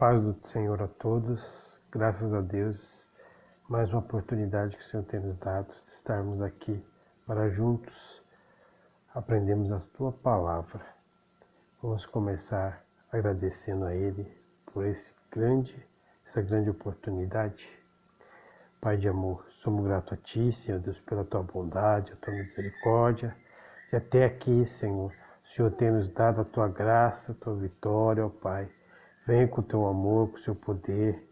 Paz do Senhor a todos, graças a Deus, mais uma oportunidade que o Senhor tem nos dado de estarmos aqui para juntos aprendermos a Tua Palavra. Vamos começar agradecendo a Ele por essa grande oportunidade. Pai de amor, somos gratos a Ti, Senhor Deus, pela Tua bondade, a Tua misericórdia, e até aqui, Senhor, o Senhor tem nos dado a Tua graça, a Tua vitória, ó Pai. Venha com o Teu amor, com o Seu poder,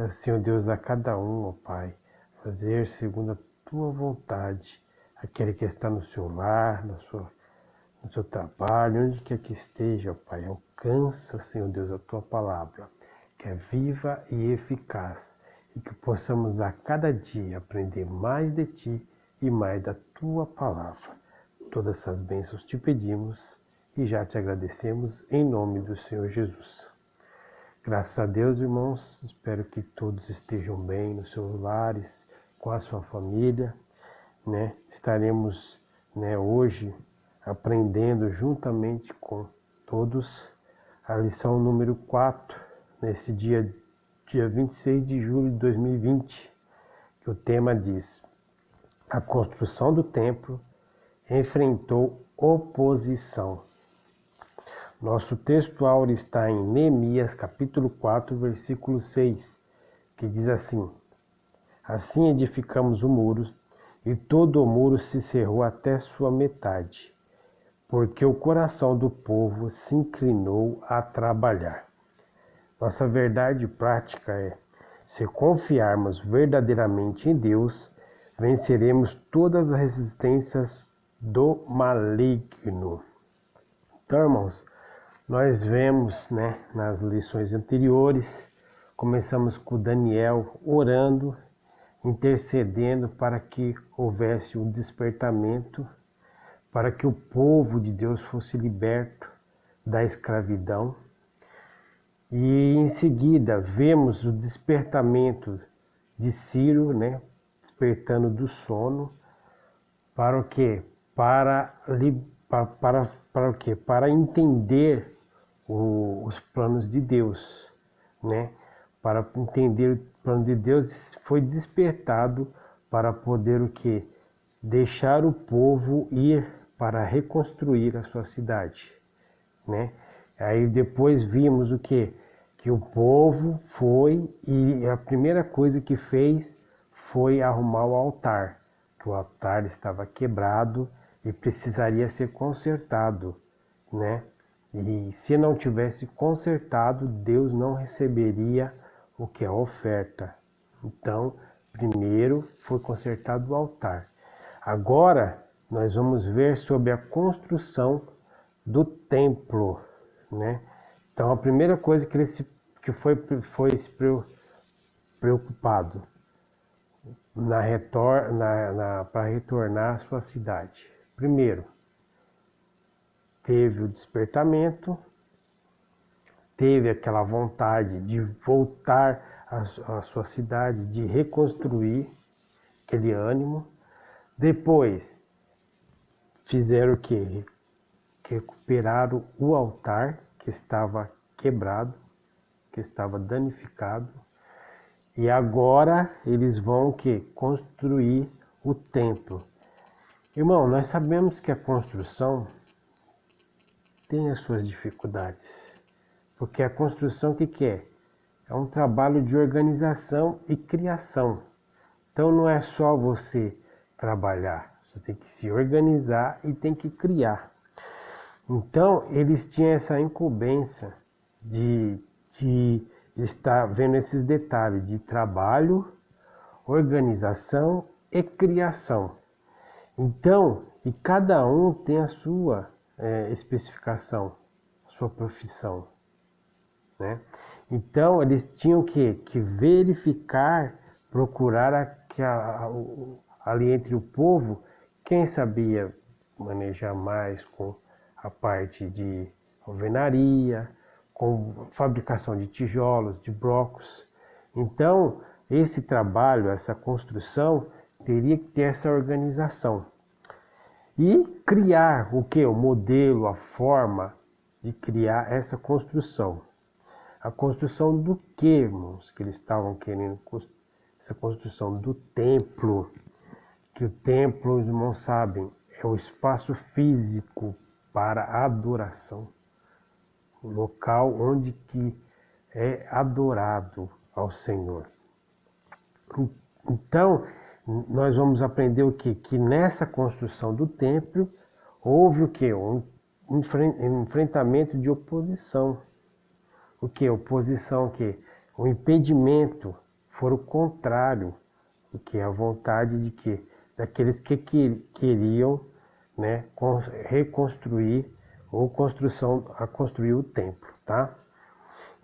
Senhor Deus, a cada um, ó Pai, fazer segundo a Tua vontade, aquele que está no seu lar, no seu trabalho, onde quer que esteja, ó Pai, alcança, Senhor Deus, a Tua palavra, que é viva e eficaz, e que possamos a cada dia aprender mais de Ti e mais da Tua palavra. Todas essas bênçãos te pedimos e já te agradecemos em nome do Senhor Jesus. Graças a Deus, irmãos, espero que todos estejam bem nos seus lares, com a sua família, né? Estaremos, hoje aprendendo juntamente com todos a lição número 4, nesse dia 26 de julho de 2020, que o tema diz: a construção do templo enfrentou oposição. Nosso texto áureo está em Neemias, capítulo 4, versículo 6, que diz assim: assim edificamos o muro, e todo o muro se cerrou até sua metade, porque o coração do povo se inclinou a trabalhar. Nossa verdade prática é: se confiarmos verdadeiramente em Deus, venceremos todas as resistências do maligno. Então, irmãos, nós vemos, nas lições anteriores, começamos com Daniel orando, intercedendo para que houvesse um despertamento, para que o povo de Deus fosse liberto da escravidão. E em seguida vemos o despertamento de Ciro, despertando do sono, para o quê? Para o quê? Para entender os planos de Deus, Para entender o plano de Deus, foi despertado para poder o quê? Deixar o povo ir para reconstruir a sua cidade, Aí depois vimos o quê? Que o povo foi e a primeira coisa que fez foi arrumar o altar, que o altar estava quebrado e precisaria ser consertado, E se não tivesse consertado, Deus não receberia o que é a oferta. Então, primeiro foi consertado o altar. Agora, nós vamos ver sobre a construção do templo, Então, a primeira coisa que ele foi se preocupado para retornar à sua cidade. Primeiro, teve o despertamento, teve aquela vontade de voltar à sua cidade, de reconstruir aquele ânimo. Depois, fizeram o quê? Recuperaram o altar que estava quebrado, que estava danificado. E agora eles vão o quê? Construir o templo. Irmão, nós sabemos que a construção tem as suas dificuldades, porque a construção o que é? É um trabalho de organização e criação. Então não é só você trabalhar, você tem que se organizar e tem que criar. Então eles tinham essa incumbência de estar vendo esses detalhes de trabalho, organização e criação. Então, e cada um tem a sua especificação, a sua profissão, Então, eles tinham que verificar, procurar ali entre o povo, quem sabia manejar mais com a parte de alvenaria, com fabricação de tijolos, de blocos. Então, esse trabalho, essa construção, teria que ter essa organização. E criar o que? O modelo, a forma de criar essa construção. A construção do quê, irmãos? Que eles estavam querendo, essa construção do templo, que o templo, os irmãos sabem, é o espaço físico para a adoração, o local onde que é adorado ao Senhor. Então, nós vamos aprender o quê? Que nessa construção do templo houve o quê? Um enfrentamento de oposição. O que? Oposição, o que? O impedimento, for o contrário, o que? A vontade de quê? Daqueles que queriam, né, reconstruir ou construir o templo, tá?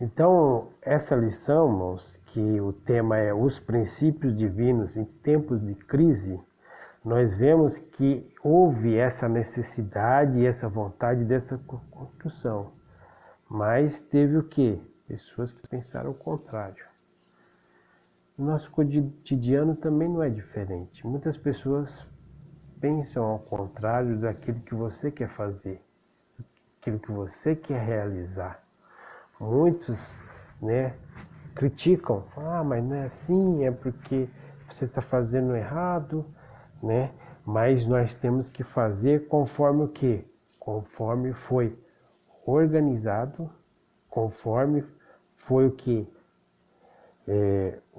Então, essa lição, irmãos, que o tema é os princípios divinos em tempos de crise, nós vemos que houve essa necessidade e essa vontade dessa construção. Mas teve o quê? Pessoas que pensaram o contrário. O nosso cotidiano também não é diferente. Muitas pessoas pensam ao contrário daquilo que você quer fazer, aquilo que você quer realizar. Muitos, né, criticam, mas não é assim, é porque você está fazendo errado, né? Mas nós temos que fazer conforme o quê? Conforme foi organizado, conforme foi o que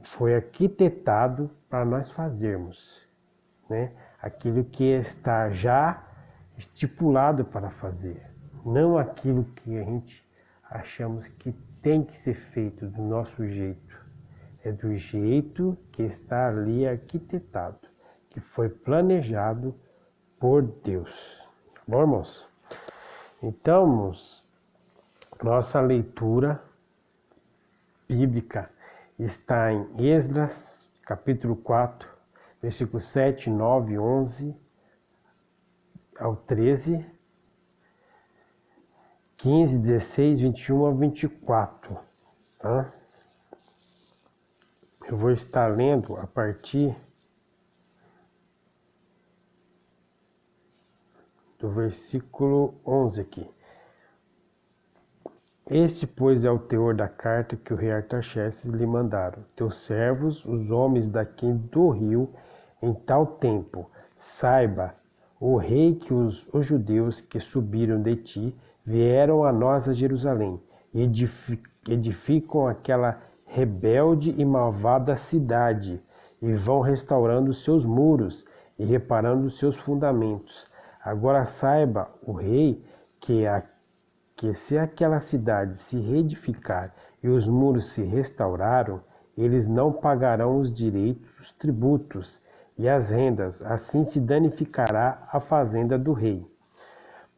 foi arquitetado para nós fazermos, né? Aquilo que está já estipulado para fazer, não aquilo que a gente achamos que tem que ser feito do nosso jeito, é do jeito que está ali arquitetado, que foi planejado por Deus. Tá bom, irmãos? Então, irmãos, nossa leitura bíblica está em Esdras, capítulo 4, versículos 7, 9, 11 ao 13, 15, 16, 21 a 24. Tá? Eu vou estar lendo a partir do versículo 11 aqui. Este, pois, é o teor da carta que o rei Artaxerxes lhe mandaram. Teus servos, os homens daqui do rio, em tal tempo, saiba, o rei, que os judeus que subiram de ti vieram a nós a Jerusalém, e edificam aquela rebelde e malvada cidade, e vão restaurando os seus muros e reparando os seus fundamentos. Agora saiba, o rei, que se aquela cidade se reedificar e os muros se restauraram, eles não pagarão os direitos, os tributos e as rendas, assim se danificará a fazenda do rei.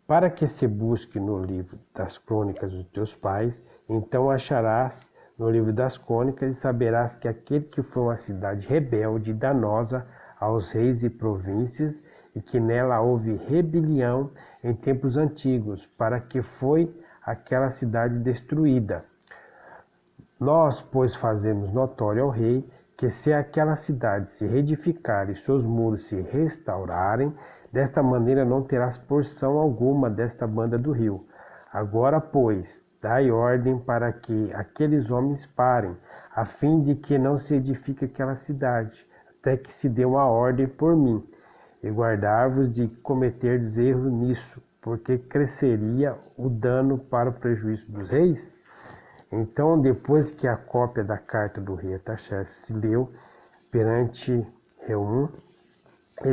Para que se busque no livro das crônicas dos teus pais, então acharás no livro das crônicas e saberás que aquele que foi uma cidade rebelde e danosa aos reis e províncias, e que nela houve rebelião em tempos antigos, para que foi aquela cidade destruída. Nós, pois, fazemos notório ao rei que se aquela cidade se reedificar e seus muros se restaurarem, desta maneira não terás porção alguma desta banda do rio. Agora, pois, dai ordem para que aqueles homens parem, a fim de que não se edifique aquela cidade, até que se dê uma ordem por mim, e guardar-vos de cometerdes erro nisso, porque cresceria o dano para o prejuízo dos reis. Então, depois que a cópia da carta do rei Artaxerxes se leu perante Reum,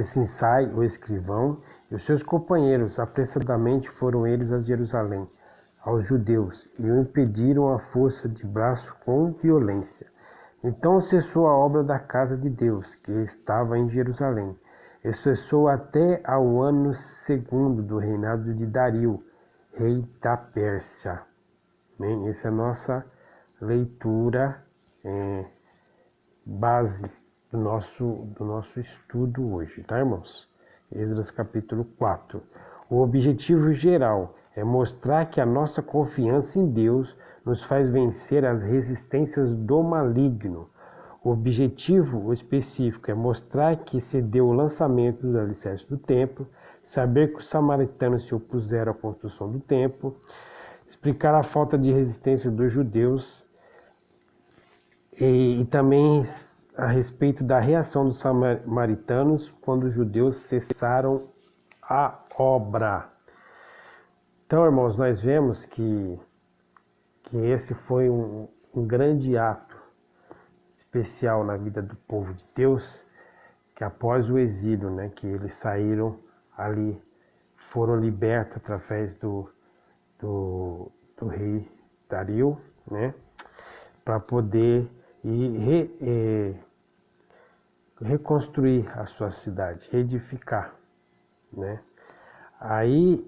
Sinsai, o escrivão, e os seus companheiros, apressadamente foram eles a Jerusalém, aos judeus, e o impediram à força de braço com violência. Então cessou a obra da casa de Deus, que estava em Jerusalém, e cessou até ao ano segundo do reinado de Dario, rei da Pérsia. Bem, essa é a nossa leitura base do nosso estudo hoje, tá, irmãos? Esdras capítulo 4. O objetivo geral é mostrar que a nossa confiança em Deus nos faz vencer as resistências do maligno. O objetivo específico é mostrar que se deu o lançamento do alicerce do templo, saber que os samaritanos se opuseram à construção do templo, explicar a falta de resistência dos judeus e também a respeito da reação dos samaritanos quando os judeus cessaram a obra. Então, irmãos, nós vemos que esse foi um grande ato especial na vida do povo de Deus, que após o exílio, né, que eles saíram ali, foram libertos através do rei Dario, né, para poder reconstruir a sua cidade, reedificar, né. Aí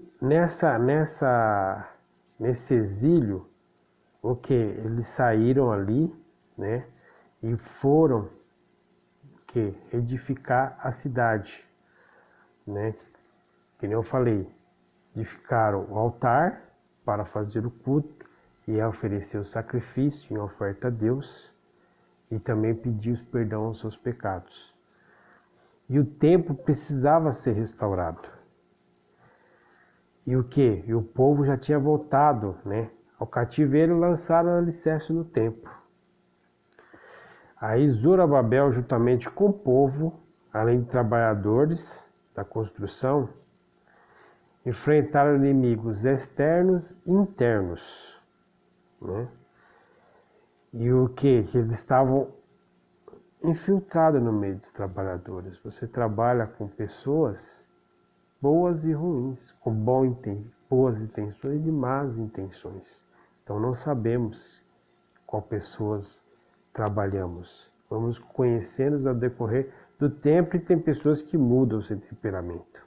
nesse exílio, eles saíram ali, né, e foram edificar a cidade, né? Que nem eu falei, edificaram o altar para fazer o culto e oferecer o sacrifício em oferta a Deus e também pedir os perdão aos seus pecados. E o templo precisava ser restaurado. E E o povo já tinha voltado, né, ao cativeiro e lançaram o alicerce no templo. Aí Zorobabel, juntamente com o povo, além de trabalhadores da construção, enfrentaram inimigos externos e internos, né? E que eles estavam infiltrados no meio dos trabalhadores. Você trabalha com pessoas boas e ruins, com boas intenções e más intenções. Então não sabemos qual pessoas trabalhamos. Vamos conhecendo ao decorrer do tempo e tem pessoas que mudam seu temperamento.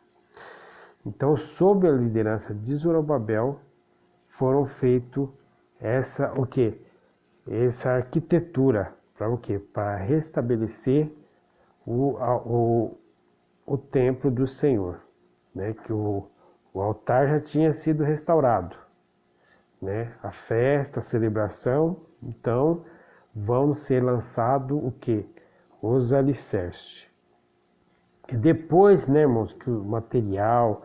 Então, sob a liderança de Zorobabel, foram feitos essa arquitetura para Para restabelecer o templo do Senhor, né? Que o altar já tinha sido restaurado, né? A festa, a celebração, então vão ser lançados os alicerces. E depois, né, irmãos, que o material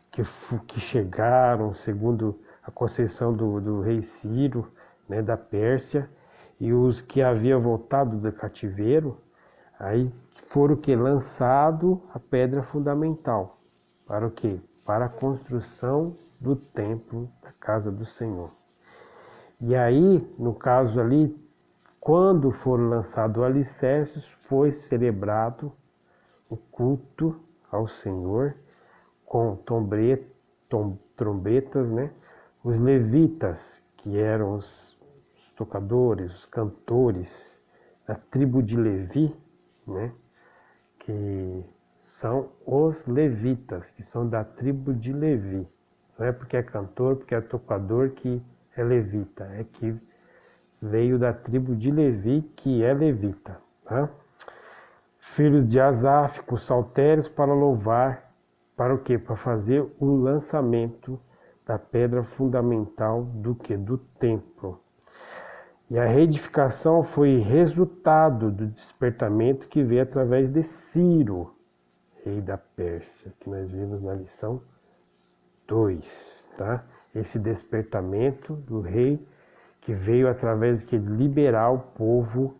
que chegaram, segundo a concessão do rei Ciro, né, da Pérsia, e os que haviam voltado do cativeiro, aí foram lançado a pedra fundamental. Para Para a construção do templo da casa do Senhor. E aí, no caso ali, quando foram lançados alicerces, foi celebrado o culto ao Senhor com trombetas, né? Os levitas, que eram os tocadores, os cantores da tribo de Levi, né? Que são os levitas, que são da tribo de Levi. Não é porque é cantor, porque é tocador que é levita, é que veio da tribo de Levi, que é levita, tá? Filhos de Asaf, com saltérios para louvar, para Para fazer o lançamento da pedra fundamental do templo. E a reedificação foi resultado do despertamento que veio através de Ciro, rei da Pérsia, que nós vimos na lição 2, tá? Esse despertamento do rei que veio através de liberar o povo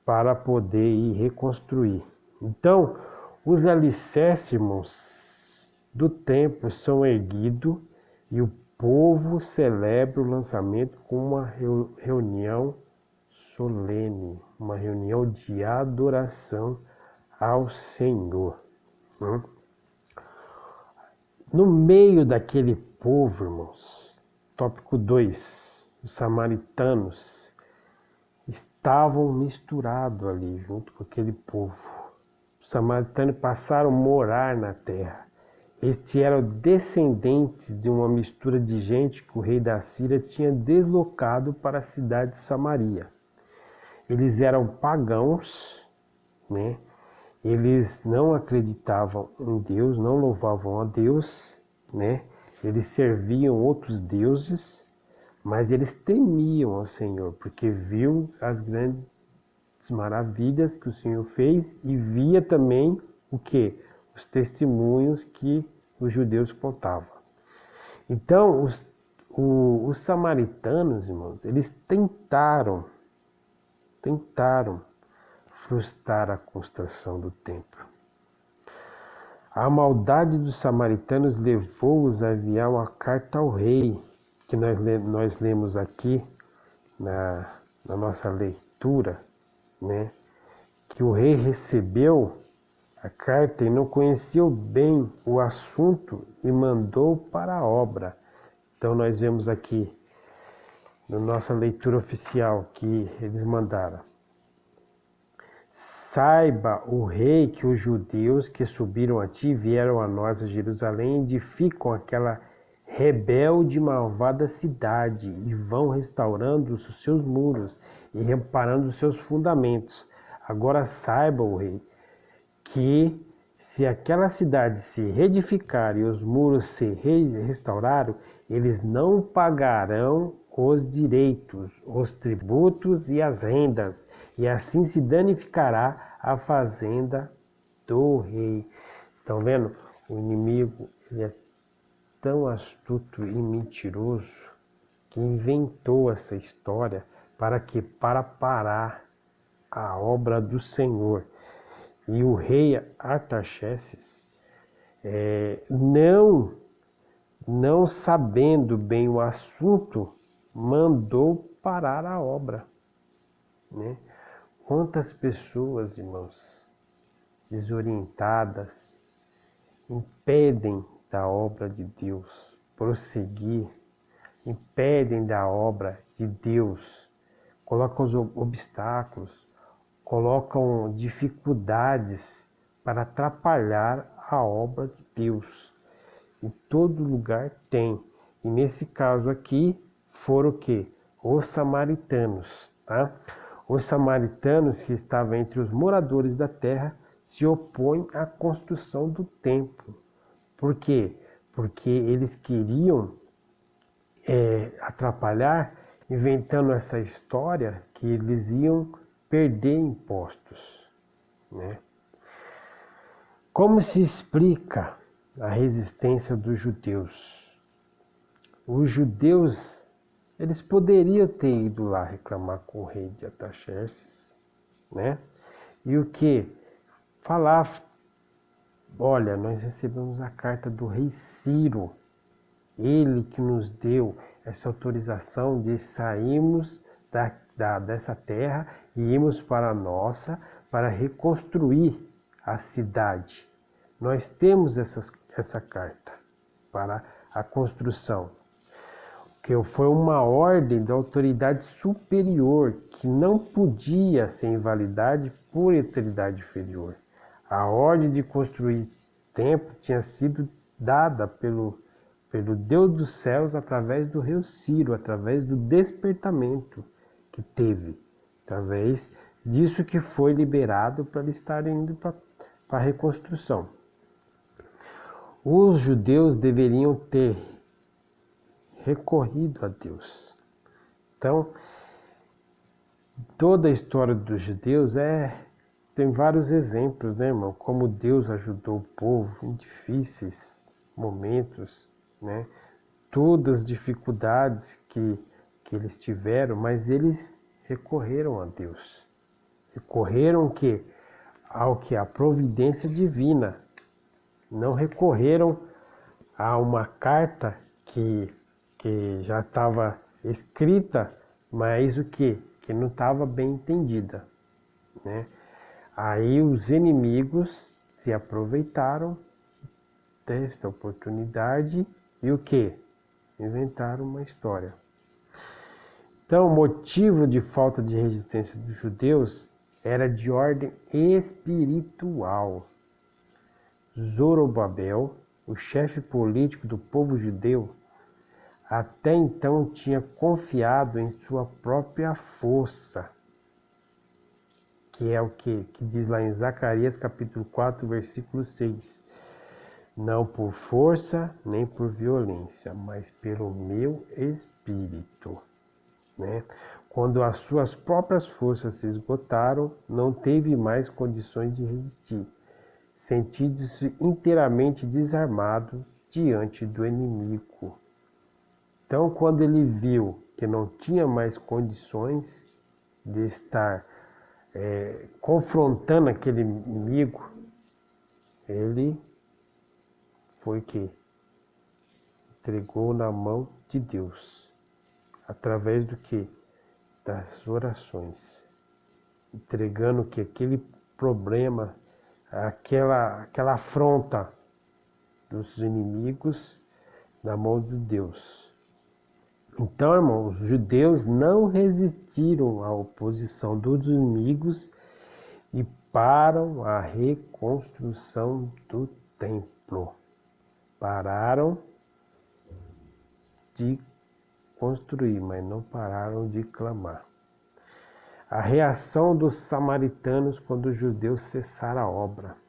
para poder ir reconstruir. Então, os alicerces, irmãos, do templo são erguidos e o povo celebra o lançamento com uma reunião solene, uma reunião de adoração ao Senhor. No meio daquele povo, irmãos, tópico 2, os samaritanos estavam misturados ali junto com aquele povo. Os samaritanos passaram a morar na terra. Estes eram descendentes de uma mistura de gente que o rei da Síria tinha deslocado para a cidade de Samaria. Eles eram pagãos, né? Eles não acreditavam em Deus, não louvavam a Deus, né? Eles serviam outros deuses, mas eles temiam ao Senhor, porque viu as grandes maravilhas que o Senhor fez e via também os testemunhos que os judeus contavam. Então, os samaritanos, irmãos, eles tentaram frustrar a construção do templo. A maldade dos samaritanos levou-os a enviar uma carta ao rei, que nós lemos aqui na nossa leitura, né? Que o rei recebeu a carta e não conhecia bem o assunto e mandou para a obra. Então nós vemos aqui, na nossa leitura oficial, que eles mandaram: saiba o rei que os judeus que subiram a ti vieram a nós a Jerusalém edificam aquela rebelde e malvada cidade e vão restaurando os seus muros e reparando os seus fundamentos. Agora saiba o rei que se aquela cidade se reedificar e os muros se restaurarem, eles não pagarão os direitos, os tributos e as rendas, e assim se danificará a fazenda do rei. Estão vendo? O inimigo, ele é tão astuto e mentiroso que inventou essa história para parar a obra do Senhor. E o rei Artaxerxes, não sabendo bem o assunto, mandou parar a obra, né? Quantas pessoas, irmãos, desorientadas, impedem da obra de Deus prosseguir, impedem da obra de Deus, colocam os obstáculos, colocam dificuldades para atrapalhar a obra de Deus. Em todo lugar tem. E nesse caso aqui foram o quê? Os samaritanos, tá? Os samaritanos que estavam entre os moradores da terra se opõem à construção do templo. Por quê? Porque eles queriam atrapalhar, inventando essa história que eles iam perder impostos, né? Como se explica a resistência dos judeus? Os judeus, eles poderiam ter ido lá reclamar com o rei de Artaxerxes, né? E o que? Falar: olha, nós recebemos a carta do rei Ciro, ele que nos deu essa autorização de sairmos dessa terra e irmos para a nossa, para reconstruir a cidade. Nós temos essa carta para a construção, que foi uma ordem da autoridade superior, que não podia ser invalidada por autoridade inferior. A ordem de construir templo tinha sido dada pelo Deus dos céus através do rei Ciro, através do despertamento que teve, através disso que foi liberado para eles estarem indo para a reconstrução. Os judeus deveriam ter recorrido a Deus. Então, toda a história dos judeus tem vários exemplos, né, irmão? Como Deus ajudou o povo em difíceis momentos, né? Todas as dificuldades que eles tiveram, mas eles recorreram a Deus. Recorreram ao que? A providência divina. Não recorreram a uma carta que já estava escrita, mas o que? Que não estava bem entendida, né? Aí os inimigos se aproveitaram desta oportunidade e o que? Inventaram uma história. Então, o motivo de falta de resistência dos judeus era de ordem espiritual. Zorobabel, o chefe político do povo judeu, até então tinha confiado em sua própria força, que é o que diz lá em Zacarias capítulo 4, versículo 6. Não por força nem por violência, mas pelo meu espírito, né? Quando as suas próprias forças se esgotaram, não teve mais condições de resistir, sentindo-se inteiramente desarmado diante do inimigo. Então, quando ele viu que não tinha mais condições de estar confrontando aquele inimigo, ele foi que entregou na mão de Deus, através do que? Das orações, entregando que aquele problema, aquela afronta dos inimigos na mão de Deus. Então, irmãos, os judeus não resistiram à oposição dos inimigos e param a reconstrução do templo. Pararam de construir, mas não pararam de clamar. A reação dos samaritanos quando os judeus cessaram a obra.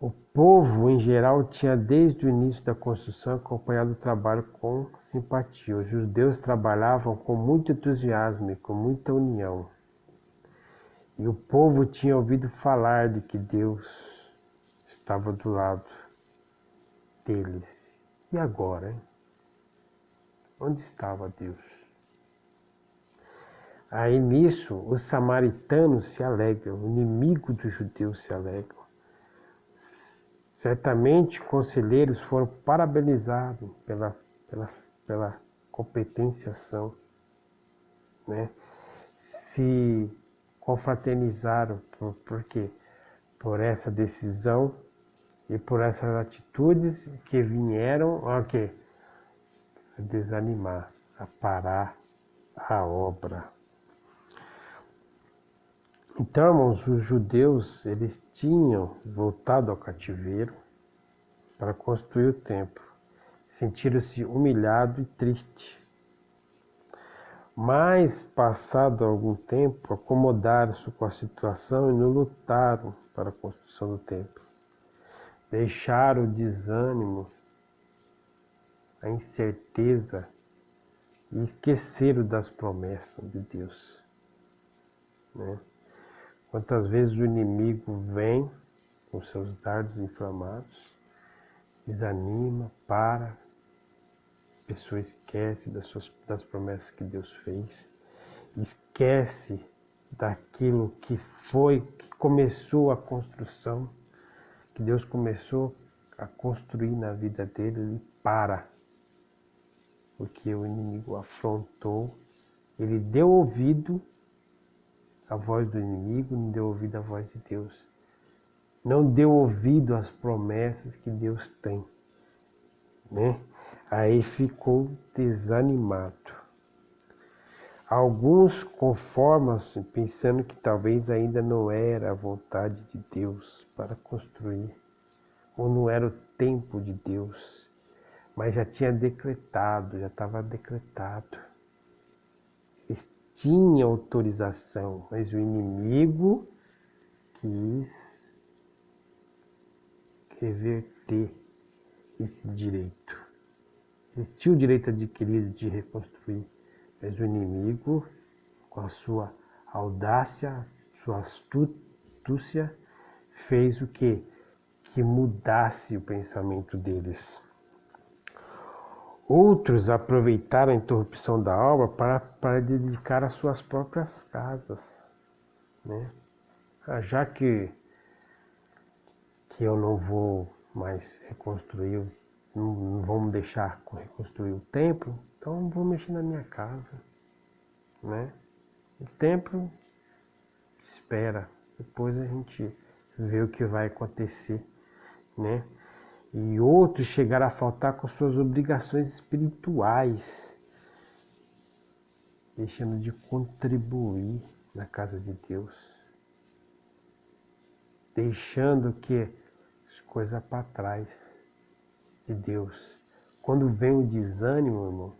O povo, em geral, tinha desde o início da construção acompanhado o trabalho com simpatia. Os judeus trabalhavam com muito entusiasmo e com muita união. E o povo tinha ouvido falar de que Deus estava do lado deles. E agora, hein? Onde estava Deus? Aí nisso, os samaritanos se alegram, o inimigo dos judeus se alegra. Certamente, conselheiros foram parabenizados pela competência, né? Se confraternizaram por quê? Por essa decisão e por essas atitudes que vieram a quê? A desanimar, a parar a obra. Então, irmãos, os judeus, eles tinham voltado ao cativeiro para construir o templo. Sentiram-se humilhados e tristes. Mas, passado algum tempo, acomodaram-se com a situação e não lutaram para a construção do templo. Deixaram o desânimo, a incerteza e esqueceram das promessas de Deus, né? Quantas vezes o inimigo vem com seus dardos inflamados, desanima, para, a pessoa esquece das promessas que Deus fez, esquece daquilo que começou a construção, que Deus começou a construir na vida dele, ele para, porque o inimigo afrontou, ele deu ouvido à voz do inimigo, não deu ouvido à voz de Deus. Não deu ouvido às promessas que Deus tem, né? Aí ficou desanimado. Alguns conformam-se pensando que talvez ainda não era a vontade de Deus para construir, ou não era o tempo de Deus, mas já tinha decretado, já estava decretado. Eles tinham autorização, mas o inimigo quis reverter esse direito. Eles tinham o direito adquirido de reconstruir, mas o inimigo, com a sua audácia, sua astúcia, fez o quê? Que mudasse o pensamento deles. Outros aproveitaram a interrupção da obra para dedicar às suas próprias casas, né? Já que eu não vou mais reconstruir, não vamos deixar reconstruir o templo, então vou mexer na minha casa, né? O templo espera, depois a gente vê o que vai acontecer, né? E outros chegaram a faltar com suas obrigações espirituais, deixando de contribuir na casa de Deus, deixando que as coisas para trás de Deus. Quando vem o desânimo, irmão,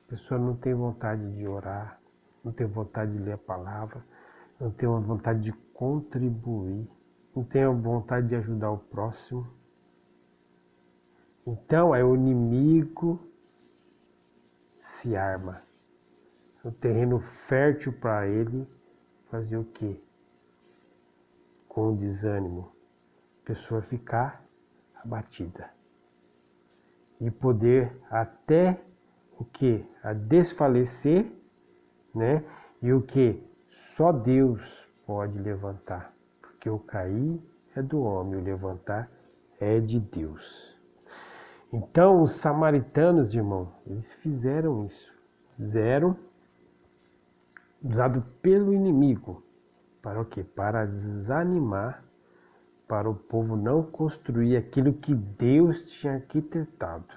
a pessoa não tem vontade de orar, não tem vontade de ler a palavra, não tem vontade de contribuir, não tem vontade de ajudar o próximo. Então é o inimigo se arma. O terreno fértil para ele fazer o quê? Com o desânimo, a pessoa ficar abatida, e poder até o que? A desfalecer, né? E o que? Só Deus pode levantar, porque o cair é do homem, o levantar é de Deus. Então, os samaritanos, irmão, eles fizeram isso. Fizeram, usado pelo inimigo. Para o quê? Para desanimar, para o povo não construir aquilo que Deus tinha arquitetado.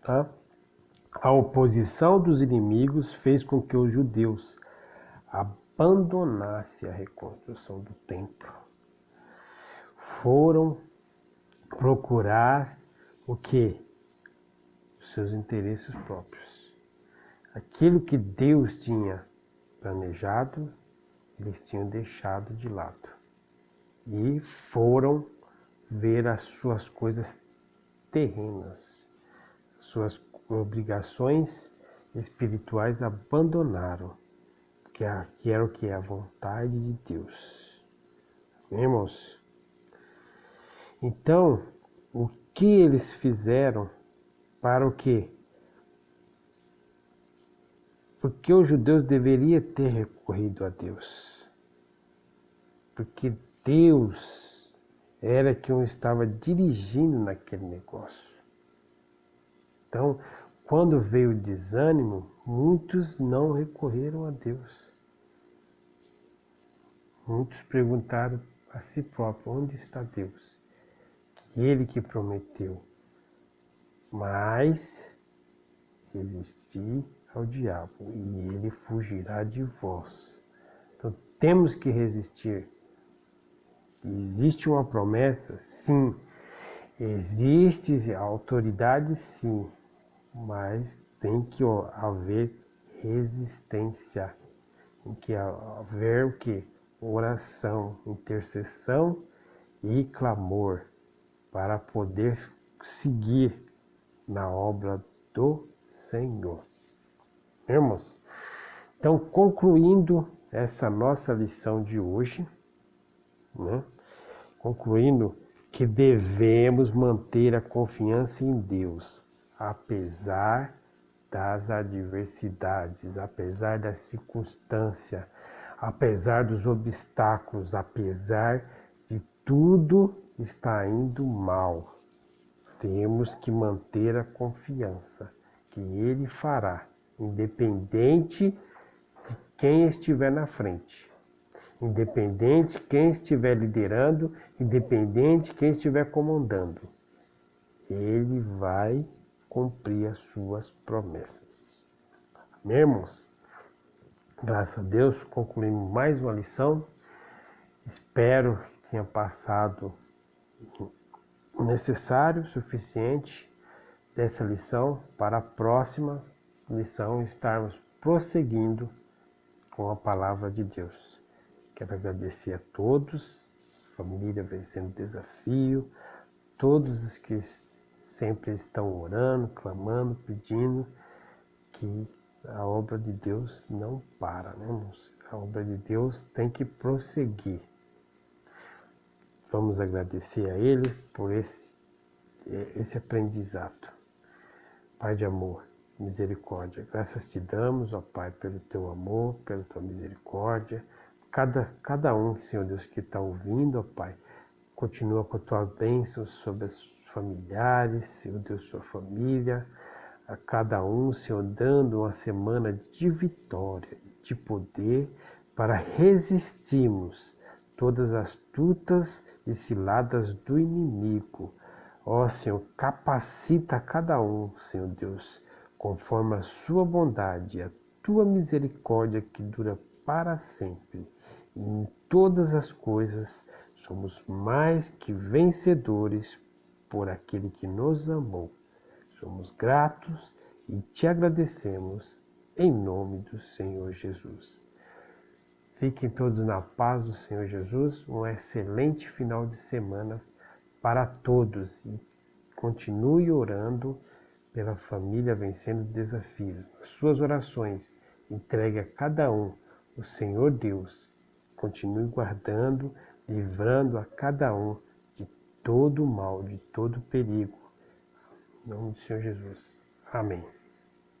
Tá? A oposição dos inimigos fez com que os judeus abandonassem a reconstrução do templo. Foram procurar o quê? Os seus interesses próprios. Aquilo que Deus tinha planejado, eles tinham deixado de lado. E foram ver as suas coisas terrenas, suas obrigações espirituais abandonaram, que era o que? A vontade de Deus. Irmãos, então, o que eles fizeram para o quê? Porque os judeus deveriam ter recorrido a Deus. Porque Deus era quem estava dirigindo naquele negócio. Então, quando veio o desânimo, muitos não recorreram a Deus. Muitos perguntaram a si próprio, onde está Deus? Ele que prometeu. Mas resisti ao diabo e ele fugirá de vós. Então temos que resistir. Existe uma promessa? Sim. Existe autoridade? Sim. Mas tem que haver resistência. Tem que haver o quê? Oração, intercessão e clamor para poder seguir na obra do Senhor. Irmãos, então concluindo essa nossa lição de hoje, né? Concluindo que devemos manter a confiança em Deus, apesar das adversidades, apesar da circunstância, apesar dos obstáculos, apesar de tudo estar indo mal. Temos que manter a confiança que Ele fará, independente de quem estiver na frente, independente de quem estiver liderando, independente de quem estiver comandando. Ele vai cumprir as suas promessas. Amém, irmãos? Graças a Deus, concluímos mais uma lição. Espero que tenha passado o necessário, o suficiente dessa lição para a próxima lição estarmos prosseguindo com a palavra de Deus. Quero agradecer a todos, família Vencendo Desafio, todos os que sempre estão orando, clamando, pedindo, que a obra de Deus não para, né, irmãos? A obra de Deus tem que prosseguir. Vamos agradecer a Ele por esse aprendizado. Pai de amor, misericórdia, graças te damos, ó Pai, pelo teu amor, pela tua misericórdia. Cada um, Senhor Deus, que está ouvindo, ó Pai, continua com a tua bênção sobre os familiares, Senhor Deus, sua família, a cada um, Senhor, dando uma semana de vitória, de poder, para resistirmos todas as astutas e ciladas do inimigo. Ó Senhor, capacita cada um, Senhor Deus, conforme a sua bondade, a tua misericórdia que dura para sempre. E em todas as coisas somos mais que vencedores por aquele que nos amou. Somos gratos e te agradecemos em nome do Senhor Jesus. Fiquem todos na paz do Senhor Jesus. Um excelente final de semana para todos e continue orando pela família Vencendo Desafios. Suas orações entregue a cada um o Senhor Deus. Continue guardando, livrando a cada um de todo mal, de todo perigo. Em nome do Senhor Jesus. Amém.